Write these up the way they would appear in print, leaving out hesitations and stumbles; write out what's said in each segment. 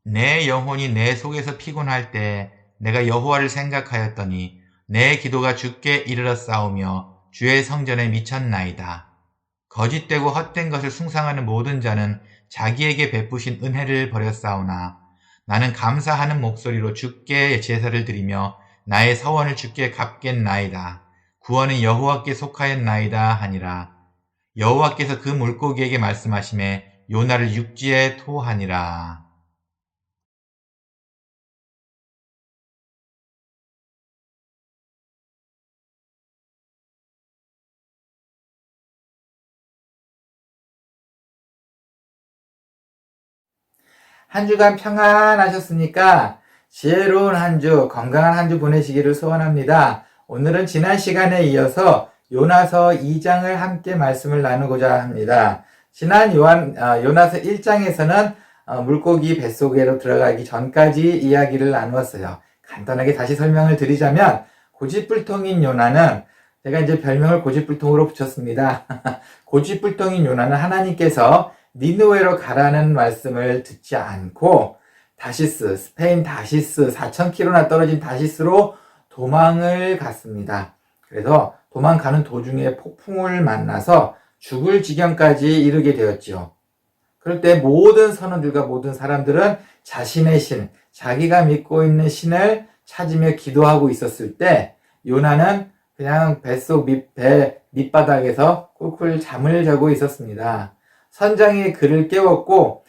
내 영혼이 내 속에서 피곤할 때 내가 여호와를 생각하였더니 내 기도가 주께 이르렀사오며 주의 성전에 미쳤나이다. 거짓되고 헛된 것을 숭상하는 모든 자는 자기에게 베푸신 은혜를 버렸사오나 나는 감사하는 목소리로 주께 제사를 드리며 나의 서원을 주께 갚겠나이다. 구원은 여호와께 속하였나이다 하니라. 여호와께서 그 물고기에게 말씀하시매 요나를 육지에 토하니라. 한 주간 평안하셨습니까? 지혜로운 한 주, 건강한 한 주 보내시기를 소원합니다. 오늘은 지난 시간에 이어서 요나서 2장을 함께 말씀을 나누고자 합니다. 지난 요나서 1장에서는 물고기 뱃속으로 들어가기 전까지 이야기를 나누었어요. 간단하게 다시 설명을 드리자면 고집불통인 요나는, 제가 이제 별명을 고집불통으로 붙였습니다. 고집불통인 요나는 하나님께서 니느웨로 가라는 말씀을 듣지 않고 다시스, 스페인 다시스, 4,000km나 떨어진 다시스로 도망을 갔습니다. 그래서 도망가는 도중에 폭풍을 만나서 죽을 지경까지 이르게 되었죠. 그럴 때 모든 선원들과 모든 사람들은 자신의 신, 자기가 믿고 있는 신을 찾으며 기도하고 있었을 때 요나는 그냥 배 밑바닥에서 꿀꿀 잠을 자고 있었습니다. 선장이 그를 깨웠고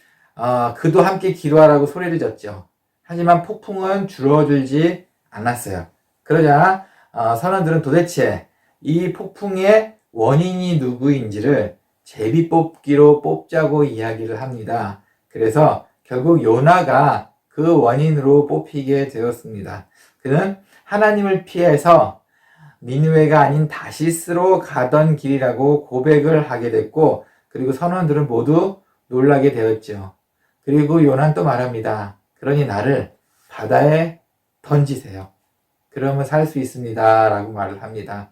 그도 함께 기도하라고 소리를 졌죠. 하지만 폭풍은 줄어들지 않았어요. 그러자 선원들은 도대체 이 폭풍의 원인이 누구인지를 제비뽑기로 뽑자고 이야기를 합니다. 그래서 결국 요나가 그 원인으로 뽑히게 되었습니다. 그는 하나님을 피해서 니느웨가 아닌 다시스로 가던 길이라고 고백을 하게 됐고, 그리고 선원들은 모두 놀라게 되었죠. 그리고 요나는 또 말합니다. 그러니 나를 바다에 던지세요. 그러면 살 수 있습니다. 라고 말을 합니다.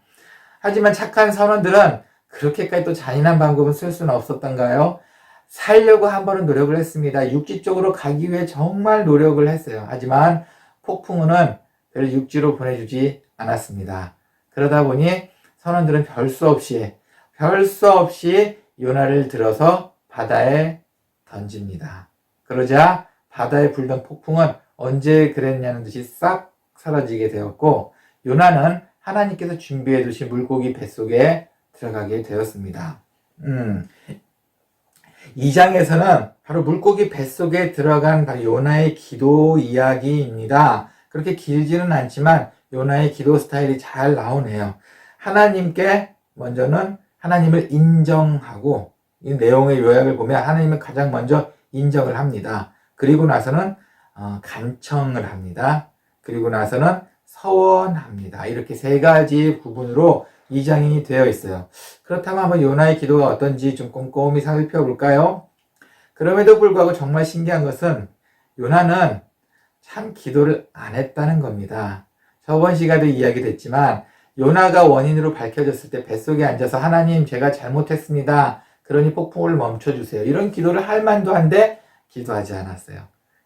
하지만 착한 선원들은 그렇게까지 또 잔인한 방법은 쓸 수는 없었던가요? 살려고 한 번은 노력을 했습니다. 육지 쪽으로 가기 위해 정말 노력을 했어요. 하지만 폭풍우는 그를 육지로 보내주지 않았습니다. 그러다 보니 선원들은 별 수 없이 요나를 들어서 바다에 던집니다. 그러자 바다에 불던 폭풍은 언제 그랬냐는 듯이 싹 사라지게 되었고, 요나는 하나님께서 준비해 두신 물고기 뱃속에 들어가게 되었습니다. 2장에서는 바로 물고기 뱃속에 들어간 바로 요나의 기도 이야기입니다. 그렇게 길지는 않지만 요나의 기도 스타일이 잘 나오네요. 하나님께 먼저는 하나님을 인정하고, 이 내용의 요약을 보면 하나님을 가장 먼저 인정을 합니다. 그리고 나서는 간청을 합니다. 그리고 나서는 서원합니다. 이렇게 세 가지 부분으로 2장이 되어 있어요. 그렇다면 한번 요나의 기도가 어떤지 좀 꼼꼼히 살펴볼까요? 그럼에도 불구하고 정말 신기한 것은 요나는 참 기도를 안 했다는 겁니다. 저번 시간에도 이야기됐지만 요나가 원인으로 밝혀졌을 때 뱃속에 앉아서 하나님 제가 잘못했습니다. 그러니 폭풍을 멈춰주세요. 이런 기도를 할 만도 한데 기도하지 않았어요.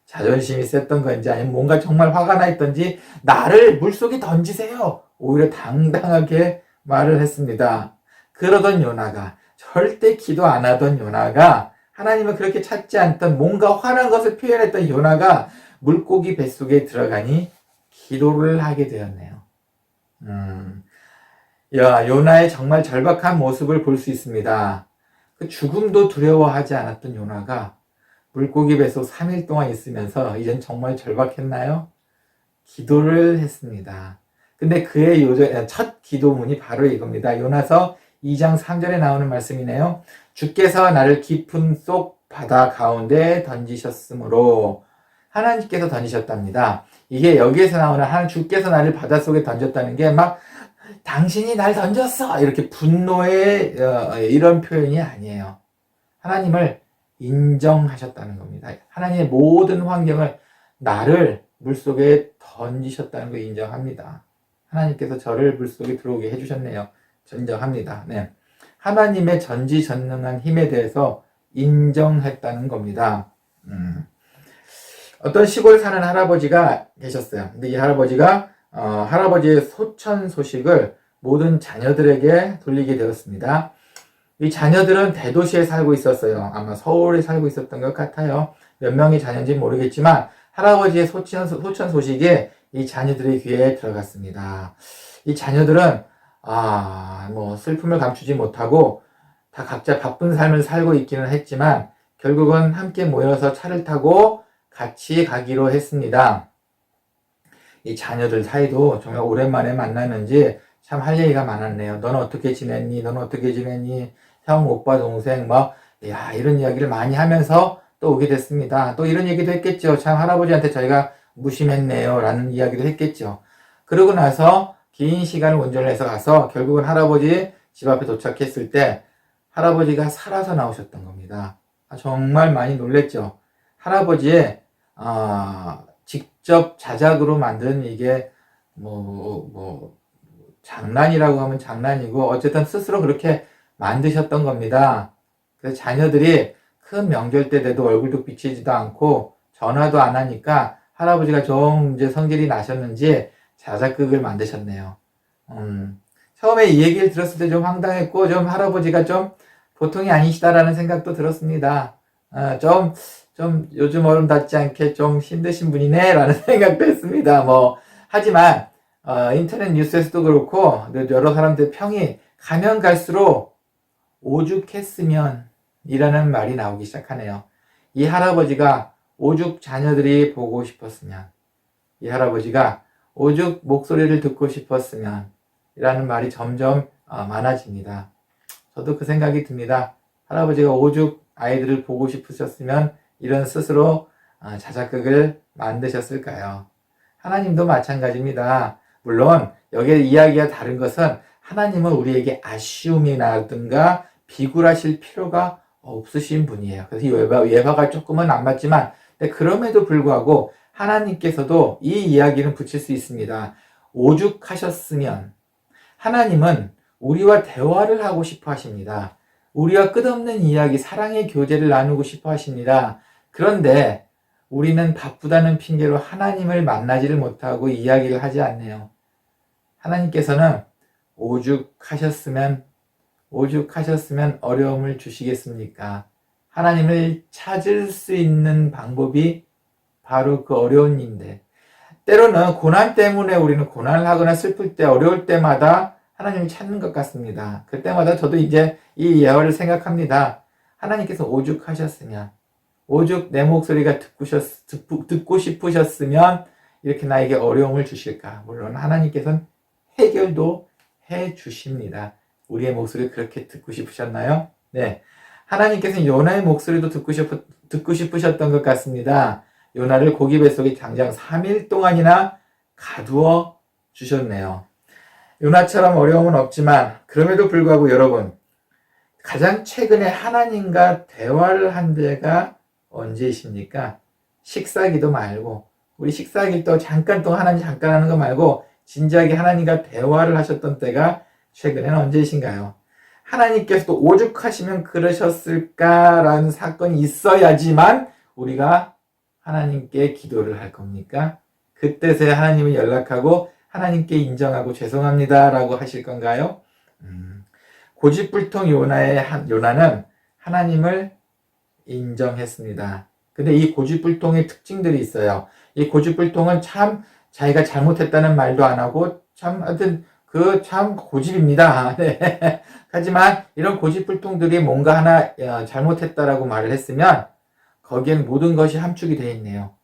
자존심이 셌던 건지 아니면 뭔가 정말 화가 나 있던지 나를 물속에 던지세요. 오히려 당당하게 말을 했습니다. 그러던 요나가, 절대 기도 안 하던 요나가, 하나님을 그렇게 찾지 않던 뭔가 화난 것을 표현했던 요나가 물고기 뱃속에 들어가니 기도를 하게 되었네요. 요나의 정말 절박한 모습을 볼 수 있습니다. 그 죽음도 두려워하지 않았던 요나가 물고기 뱃속 3일 동안 있으면서 이젠 정말 절박했나요? 기도를 했습니다. 근데 그의 첫 기도문이 바로 이겁니다. 요나서 2장 3절에 나오는 말씀이네요. 주께서 나를 깊은 속 바다 가운데 던지셨으므로, 하나님께서 던지셨답니다. 이게 여기에서 나오는 주께서 나를 바닷속에 던졌다는 게 막 당신이 날 던졌어 이렇게 분노의 이런 표현이 아니에요. 하나님을 인정하셨다는 겁니다. 하나님의 모든 환경을, 나를 물속에 던지셨다는 걸 인정합니다. 하나님께서 저를 물속에 들어오게 해주셨네요. 인정합니다. 네. 하나님의 전지전능한 힘에 대해서 인정했다는 겁니다. 어떤 시골 사는 할아버지가 계셨어요. 근데 이 할아버지가 할아버지의 소천 소식을 모든 자녀들에게 돌리게 되었습니다. 이 자녀들은 대도시에 살고 있었어요. 아마 서울에 살고 있었던 것 같아요. 몇 명의 자녀인지 모르겠지만 할아버지의 소천 소식이 이 자녀들의 귀에 들어갔습니다. 이 자녀들은 뭐 슬픔을 감추지 못하고 다 각자 바쁜 삶을 살고 있기는 했지만 결국은 함께 모여서 차를 타고 같이 가기로 했습니다. 이 자녀들 사이도 정말 오랜만에 만났는지 참 할 얘기가 많았네요. 넌 어떻게 지냈니? 넌 어떻게 지냈니? 형, 오빠, 동생, 이런 이야기를 많이 하면서 또 오게 됐습니다. 또 이런 얘기도 했겠죠. 참 할아버지한테 저희가 무심했네요. 라는 이야기도 했겠죠. 그러고 나서 긴 시간을 운전을 해서 가서 결국은 할아버지 집 앞에 도착했을 때 할아버지가 살아서 나오셨던 겁니다. 정말 많이 놀랬죠. 할아버지의 직접 자작으로 만든 이게 장난이라고 하면 장난이고 어쨌든 스스로 그렇게 만드셨던 겁니다. 그래서 자녀들이 큰 명절 때 돼도 얼굴도 비치지도 않고 전화도 안 하니까 할아버지가 좀 이제 성질이 나셨는지 자작극을 만드셨네요. 처음에 이 얘기를 들었을 때 좀 황당했고 좀 할아버지가 좀 보통이 아니시다라는 생각도 들었습니다. 좀 요즘 어른답지 않게 좀 힘드신 분이네 라는 생각도 했습니다. 하지만 인터넷 뉴스에서도 그렇고 여러 사람들 평이 가면 갈수록 오죽했으면 이라는 말이 나오기 시작하네요. 이 할아버지가 오죽 자녀들이 보고 싶었으면, 이 할아버지가 오죽 목소리를 듣고 싶었으면 이라는 말이 점점 많아집니다. 저도 그 생각이 듭니다. 할아버지가 오죽 아이들을 보고 싶으셨으면 이런 스스로 자작극을 만드셨을까요? 하나님도 마찬가지입니다. 물론 여기에 이야기가 다른 것은 하나님은 우리에게 아쉬움이라든가 비굴하실 필요가 없으신 분이에요. 그래서 예화가 조금은 안 맞지만 그럼에도 불구하고 하나님께서도 이 이야기는 붙일 수 있습니다. 오죽하셨으면 하나님은 우리와 대화를 하고 싶어 하십니다. 우리와 끝없는 이야기, 사랑의 교제를 나누고 싶어 하십니다. 그런데 우리는 바쁘다는 핑계로 하나님을 만나지를 못하고 이야기를 하지 않네요. 하나님께서는 오죽하셨으면 어려움을 주시겠습니까? 하나님을 찾을 수 있는 방법이 바로 그 어려운 일인데, 때로는 고난 때문에 우리는 고난을 하거나 슬플 때, 어려울 때마다 하나님을 찾는 것 같습니다. 그때마다 저도 이제 이 예화를 생각합니다. 하나님께서 오죽하셨으면, 오죽 내 목소리가 듣고 싶으셨으면 이렇게 나에게 어려움을 주실까? 물론 하나님께서는 해결도 해 주십니다. 우리의 목소리를 그렇게 듣고 싶으셨나요? 네. 하나님께서는 요나의 목소리도 듣고 싶으셨던 것 같습니다. 요나를 고기 뱃속에 장장 3일 동안이나 가두어 주셨네요. 요나처럼 어려움은 없지만 그럼에도 불구하고 여러분, 가장 최근에 하나님과 대화를 한 때가 언제이십니까? 식사기도 말고, 우리 식사기 또 잠깐 하나님 잠깐 하는 거 말고 진지하게 하나님과 대화를 하셨던 때가 최근에는 언제이신가요? 하나님께서도 오죽하시면 그러셨을까라는 사건이 있어야지만 우리가 하나님께 기도를 할 겁니까? 그때서야 하나님을 연락하고 하나님께 인정하고 죄송합니다 라고 하실 건가요? 고집불통 요나는 하나님을 인정했습니다. 근데 이 고집불통의 특징들이 있어요. 이 고집불통은 참 자기가 잘못했다는 말도 안 하고 하여튼 참 고집입니다. 네. 하지만 이런 고집불통들이 뭔가 하나 잘못했다라고 말을 했으면 거기엔 모든 것이 함축이 되어 있네요.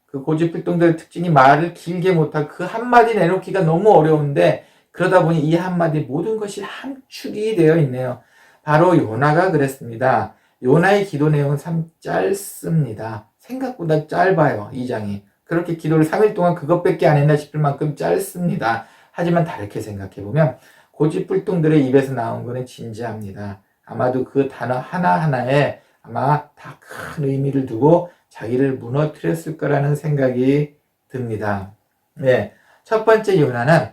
그 고집불통들의 특징이 말을 길게 못하고 그 한마디 내놓기가 너무 어려운데 그러다 보니 이 한마디 모든 것이 함축이 되어 있네요. 바로 요나가 그랬습니다. 요나의 기도 내용은 참 짧습니다. 생각보다 짧아요. 2장이. 그렇게 기도를 3일 동안 그것밖에 안 했나 싶을 만큼 짧습니다. 하지만 다르게 생각해보면 고집불통들의 입에서 나온 것은 진지합니다. 아마도 그 단어 하나하나에 아마 다 큰 의미를 두고 자기를 무너뜨렸을 거라는 생각이 듭니다. 네, 첫 번째 요나는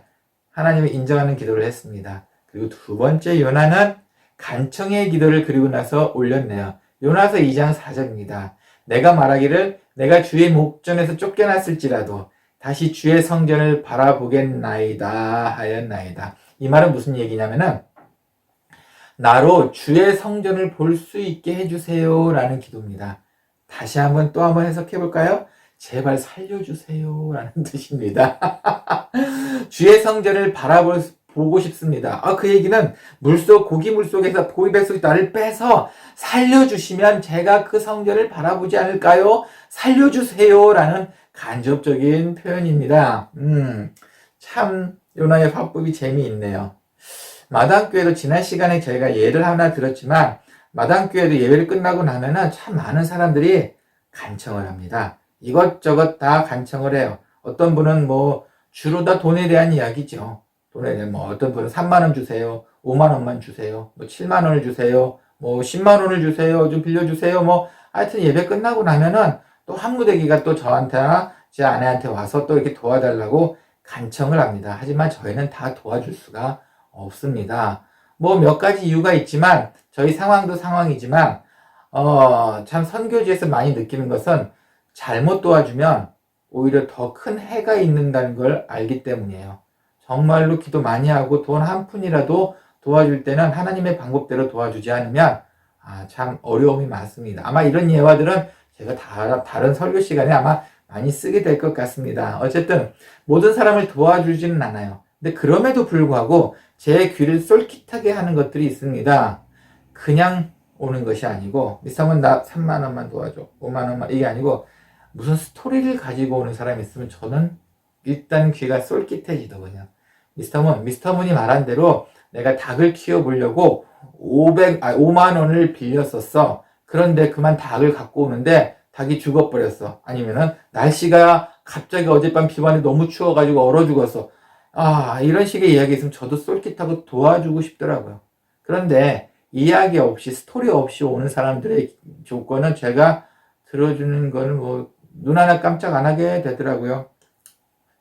하나님을 인정하는 기도를 했습니다. 그리고 두 번째 요나는 간청의 기도를 그리고 나서 올렸네요. 요나서 2장 4절입니다. 내가 말하기를 내가 주의 목전에서 쫓겨났을지라도 다시 주의 성전을 바라보겠나이다 하였나이다. 이 말은 무슨 얘기냐면은 나로 주의 성전을 볼 수 있게 해주세요 라는 기도입니다. 다시 한번 또 한번 해석해 볼까요? 제발 살려주세요 라는 뜻입니다. 주의 성전을 보고 싶습니다. 그 얘기는 고기 물속에서 고기 뱃속에 나를 빼서 살려주시면 제가 그 성전을 바라보지 않을까요? 살려주세요 라는 간접적인 표현입니다. 참 요나의 화법이 재미있네요. 마당교회도 지난 시간에 저희가 예를 하나 들었지만 마당교회도 예배를 끝나고 나면은 참 많은 사람들이 간청을 합니다. 이것저것 다 간청을 해요. 어떤 분은 주로 다 돈에 대한 이야기죠. 돈에 대한 어떤 분은 3만 원 주세요. 5만 원만 주세요. 7만 원을 주세요. 10만 원을 주세요. 좀 빌려주세요. 하여튼 예배 끝나고 나면은 또 한무대기가 또 저한테나 제 아내한테 와서 또 이렇게 도와달라고 간청을 합니다. 하지만 저희는 다 도와줄 수가 없습니다. 몇 가지 이유가 있지만 저희 상황도 상황이지만 참 선교지에서 많이 느끼는 것은 잘못 도와주면 오히려 더 큰 해가 있는다는 걸 알기 때문이에요. 정말로 기도 많이 하고 돈 한 푼이라도 도와줄 때는 하나님의 방법대로 도와주지 않으면 참 어려움이 많습니다. 아마 이런 예화들은 제가 다른 설교 시간에 아마 많이 쓰게 될 것 같습니다. 어쨌든 모든 사람을 도와주지는 않아요. 근데 그럼에도 불구하고 제 귀를 쏠깃하게 하는 것들이 있습니다. 그냥 오는 것이 아니고 미스터문 나 3만 원만 도와줘 5만 원만 이게 아니고 무슨 스토리를 가지고 오는 사람이 있으면 저는 일단 귀가 쏠깃해지더군요. 미스터문이 말한 대로 내가 닭을 키워보려고 5만 원을 빌렸었어. 그런데 그만 닭을 갖고 오는데 닭이 죽어버렸어. 아니면은 날씨가 갑자기 어젯밤 비반에 너무 추워가지고 얼어 죽었어. 이런 식의 이야기 있으면 저도 쏠깃하고 도와주고 싶더라고요. 그런데 이야기 없이 스토리 없이 오는 사람들의 조건은 제가 들어주는 거는 눈 하나 깜짝 안 하게 되더라고요.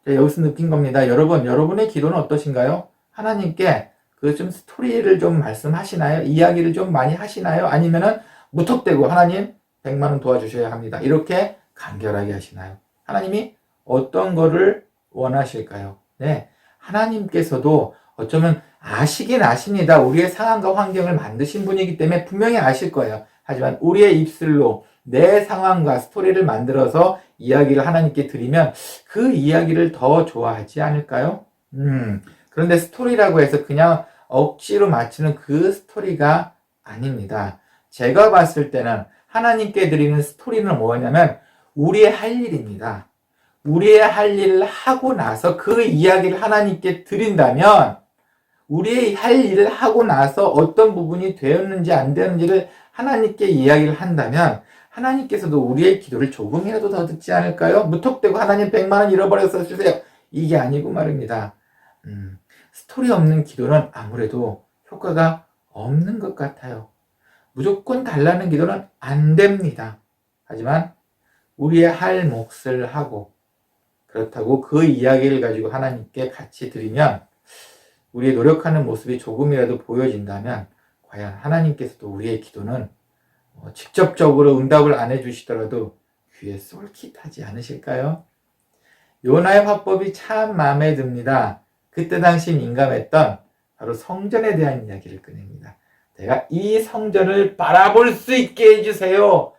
여기서 느낀 겁니다. 여러분의 기도는 어떠신가요? 하나님께 좀 스토리를 좀 말씀하시나요? 이야기를 좀 많이 하시나요? 아니면은 무턱대고 하나님 100만 원 도와주셔야 합니다. 이렇게 간결하게 하시나요? 하나님이 어떤 거를 원하실까요? 네. 하나님께서도 어쩌면 아시긴 아십니다. 우리의 상황과 환경을 만드신 분이기 때문에 분명히 아실 거예요. 하지만 우리의 입술로 내 상황과 스토리를 만들어서 이야기를 하나님께 드리면 그 이야기를 더 좋아하지 않을까요? 그런데 스토리라고 해서 그냥 억지로 맞추는 그 스토리가 아닙니다. 제가 봤을 때는 하나님께 드리는 스토리는 뭐냐면 우리의 할 일입니다. 우리의 할 일을 하고 나서 그 이야기를 하나님께 드린다면 우리의 할 일을 하고 나서 어떤 부분이 되었는지 안 되었는지를 하나님께 이야기를 한다면 하나님께서도 우리의 기도를 조금이라도 더 듣지 않을까요? 무턱대고 하나님 100만 원 잃어버려서 주세요. 이게 아니고 말입니다. 스토리 없는 기도는 아무래도 효과가 없는 것 같아요. 무조건 달라는 기도는 안 됩니다. 하지만 우리의 할 몫을 하고 그렇다고 그 이야기를 가지고 하나님께 같이 드리면 우리의 노력하는 모습이 조금이라도 보여진다면 과연 하나님께서도 우리의 기도는 직접적으로 응답을 안 해주시더라도 귀에 쏠깃하지 않으실까요? 요나의 화법이 참 마음에 듭니다. 그때 당시 민감했던 바로 성전에 대한 이야기를 꺼냅니다. 내가 이 성전을 바라볼 수 있게 해주세요.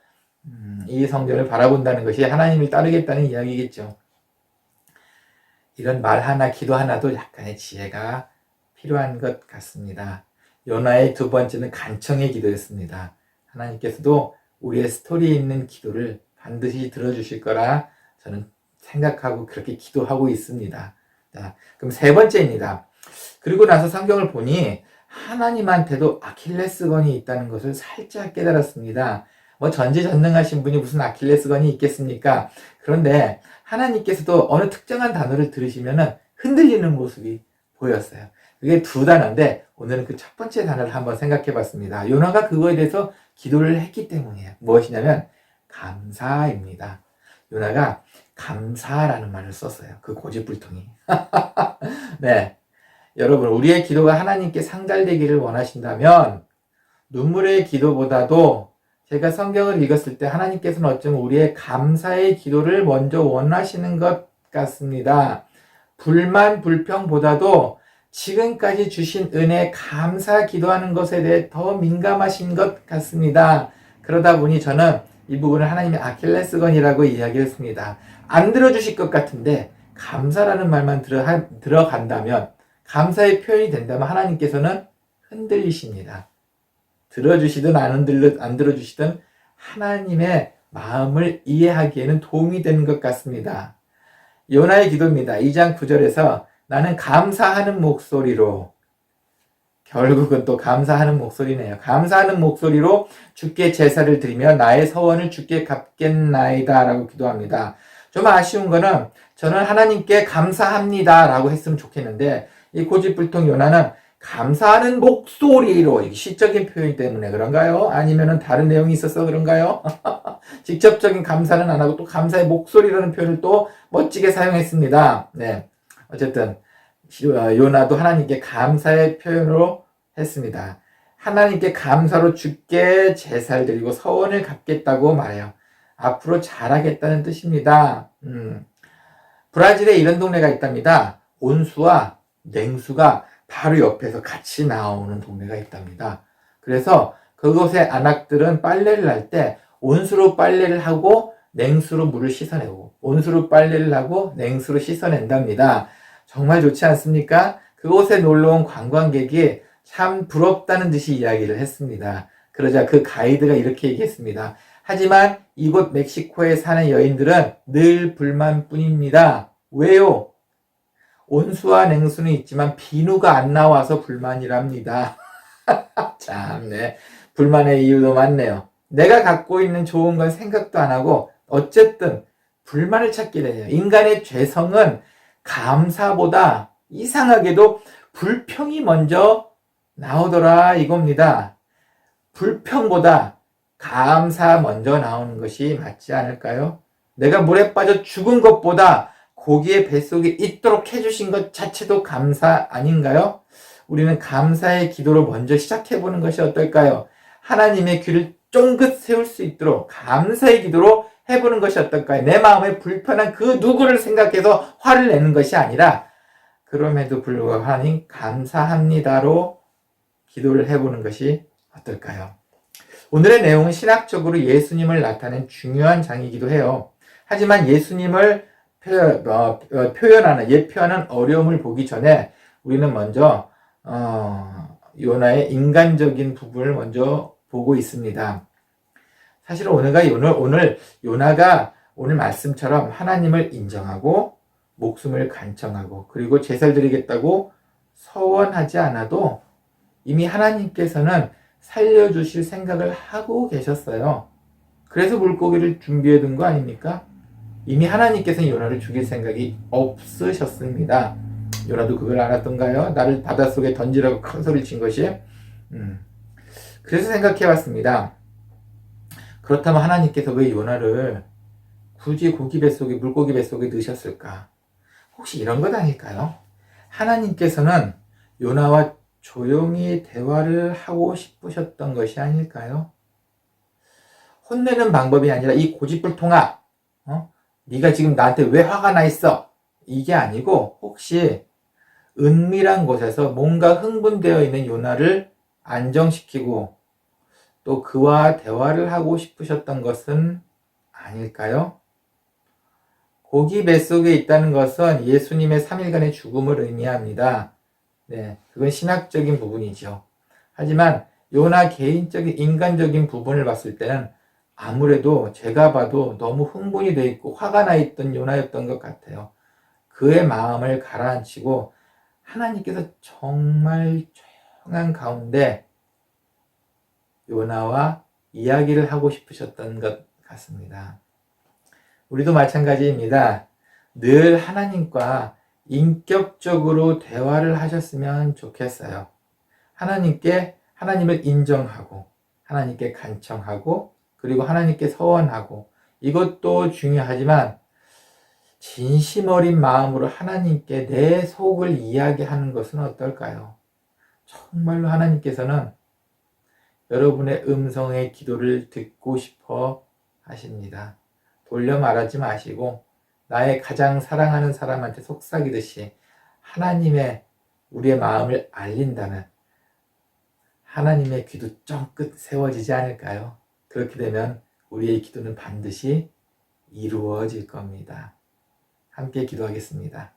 이 성전을 바라본다는 것이 하나님을 따르겠다는 이야기겠죠. 이런 말 하나, 기도 하나도 약간의 지혜가 필요한 것 같습니다. 요나의 두 번째는 간청의 기도였습니다. 하나님께서도 우리의 스토리에 있는 기도를 반드시 들어주실 거라 저는 생각하고 그렇게 기도하고 있습니다. 자, 그럼 세 번째입니다. 그리고 나서 성경을 보니 하나님한테도 아킬레스건이 있다는 것을 살짝 깨달았습니다. 전지전능하신 분이 무슨 아킬레스건이 있겠습니까? 그런데 하나님께서도 어느 특정한 단어를 들으시면은 흔들리는 모습이 보였어요. 그게 두 단어인데 오늘은 그 첫 번째 단어를 한번 생각해 봤습니다. 요나가 그거에 대해서 기도를 했기 때문이에요. 무엇이냐면 감사입니다. 요나가 감사라는 말을 썼어요. 그 고집불통이. 네. 여러분, 우리의 기도가 하나님께 상달되기를 원하신다면 눈물의 기도보다도 제가 성경을 읽었을 때 하나님께서는 어쩌면 우리의 감사의 기도를 먼저 원하시는 것 같습니다. 불만, 불평보다도 지금까지 주신 은혜 감사 기도하는 것에 대해 더 민감하신 것 같습니다. 그러다 보니 저는 이 부분을 하나님의 아킬레스건이라고 이야기했습니다. 안 들어주실 것 같은데 감사라는 말만 들어간다면, 감사의 표현이 된다면 하나님께서는 흔들리십니다. 들어주시든 안 들어주시든 하나님의 마음을 이해하기에는 도움이 되는 것 같습니다. 요나의 기도입니다. 2장 9절에서 나는 감사하는 목소리로, 결국은 또 감사하는 목소리네요. 감사하는 목소리로 주께 제사를 드리며 나의 서원을 주께 갚겠나이다 라고 기도합니다. 좀 아쉬운 거는 저는 하나님께 감사합니다 라고 했으면 좋겠는데, 이 고집불통 요나는 감사하는 목소리로, 시적인 표현 때문에 그런가요? 아니면 다른 내용이 있어서 그런가요? 직접적인 감사는 안 하고 또 감사의 목소리라는 표현을 또 멋지게 사용했습니다. 네. 어쨌든 요나도 하나님께 감사의 표현으로 했습니다. 하나님께 감사로 주께 제사를 드리고 서원을 갚겠다고 말해요. 앞으로 잘하겠다는 뜻입니다. 브라질에 이런 동네가 있답니다. 온수와 냉수가 바로 옆에서 같이 나오는 동네가 있답니다. 그래서 그곳의 안악들은 빨래를 할 때 온수로 빨래를 하고 냉수로 물을 씻어내고, 온수로 빨래를 하고 냉수로 씻어낸답니다. 정말 좋지 않습니까? 그곳에 놀러온 관광객이 참 부럽다는 듯이 이야기를 했습니다. 그러자 그 가이드가 이렇게 얘기했습니다. 하지만 이곳 멕시코에 사는 여인들은 늘 불만뿐입니다. 왜요? 온수와 냉수는 있지만 비누가 안 나와서 불만이랍니다. 참네. 불만의 이유도 많네요. 내가 갖고 있는 좋은 건 생각도 안 하고 어쨌든 불만을 찾게 돼요. 인간의 죄성은 감사보다 이상하게도 불평이 먼저 나오더라 이겁니다. 불평보다 감사 먼저 나오는 것이 맞지 않을까요? 내가 물에 빠져 죽은 것보다 고기의 뱃속에 있도록 해주신 것 자체도 감사 아닌가요? 우리는 감사의 기도로 먼저 시작해보는 것이 어떨까요? 하나님의 귀를 쫑긋 세울 수 있도록 감사의 기도로 해보는 것이 어떨까요? 내 마음에 불편한 그 누구를 생각해서 화를 내는 것이 아니라 그럼에도 불구하고 하나님 감사합니다로 기도를 해보는 것이 어떨까요? 오늘의 내용은 신학적으로 예수님을 나타낸 중요한 장이기도 해요. 하지만 예수님을 예표하는 어려움을 보기 전에 우리는 먼저 요나의 인간적인 부분을 먼저 보고 있습니다. 사실 오늘 요나가 오늘 말씀처럼 하나님을 인정하고 목숨을 간청하고 그리고 제사를 드리겠다고 서원하지 않아도 이미 하나님께서는 살려주실 생각을 하고 계셨어요. 그래서 물고기를 준비해 둔 거 아닙니까? 이미 하나님께서는 요나를 죽일 생각이 없으셨습니다. 요나도 그걸 알았던가요? 나를 바닷속에 던지라고 큰 소리를 친 것이. 그래서 생각해 봤습니다. 그렇다면 하나님께서 왜 요나를 굳이 물고기 뱃속에 넣으셨을까? 혹시 이런 것 아닐까요? 하나님께서는 요나와 조용히 대화를 하고 싶으셨던 것이 아닐까요? 혼내는 방법이 아니라 이 고집불통아, 네가 지금 나한테 왜 화가 나 있어? 이게 아니고 혹시 은밀한 곳에서 뭔가 흥분되어 있는 요나를 안정시키고 또 그와 대화를 하고 싶으셨던 것은 아닐까요? 고기 뱃속에 있다는 것은 예수님의 3일간의 죽음을 의미합니다. 네, 그건 신학적인 부분이죠. 하지만 요나 개인적인 인간적인 부분을 봤을 때는 아무래도 제가 봐도 너무 흥분이 돼 있고 화가 나 있던 요나였던 것 같아요. 그의 마음을 가라앉히고 하나님께서 정말 조용한 가운데 요나와 이야기를 하고 싶으셨던 것 같습니다. 우리도 마찬가지입니다. 늘 하나님과 인격적으로 대화를 하셨으면 좋겠어요. 하나님을 인정하고 하나님께 간청하고 그리고 하나님께 서원하고 이것도 중요하지만 진심 어린 마음으로 하나님께 내 속을 이야기하는 것은 어떨까요? 정말로 하나님께서는 여러분의 음성의 기도를 듣고 싶어 하십니다. 돌려 말하지 마시고 나의 가장 사랑하는 사람한테 속삭이듯이 하나님의 우리의 마음을 알린다면 하나님의 귀도 쫑긋 세워지지 않을까요? 그렇게 되면 우리의 기도는 반드시 이루어질 겁니다. 함께 기도하겠습니다.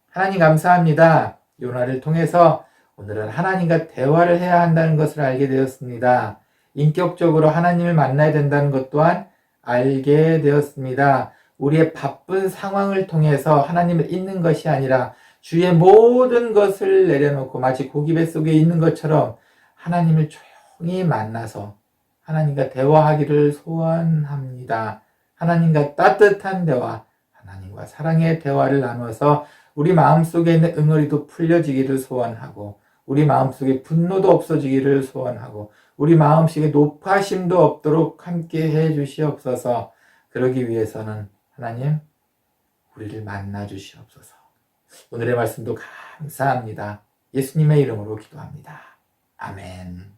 하나님 감사합니다. 요나를 통해서 오늘은 하나님과 대화를 해야 한다는 것을 알게 되었습니다. 인격적으로 하나님을 만나야 된다는 것 또한 알게 되었습니다. 우리의 바쁜 상황을 통해서 하나님을 잊는 것이 아니라 주의 모든 것을 내려놓고 마치 고기 뱃속에 있는 것처럼 하나님을 조용히 만나서 하나님과 대화하기를 소원합니다. 하나님과 따뜻한 대화, 하나님과 사랑의 대화를 나눠서 우리 마음속에 있는 응어리도 풀려지기를 소원하고 우리 마음속에 분노도 없어지기를 소원하고 우리 마음속에 높아심도 없도록 함께 해 주시옵소서. 그러기 위해서는 하나님 우리를 만나 주시옵소서. 오늘의 말씀도 감사합니다. 예수님의 이름으로 기도합니다. 아멘.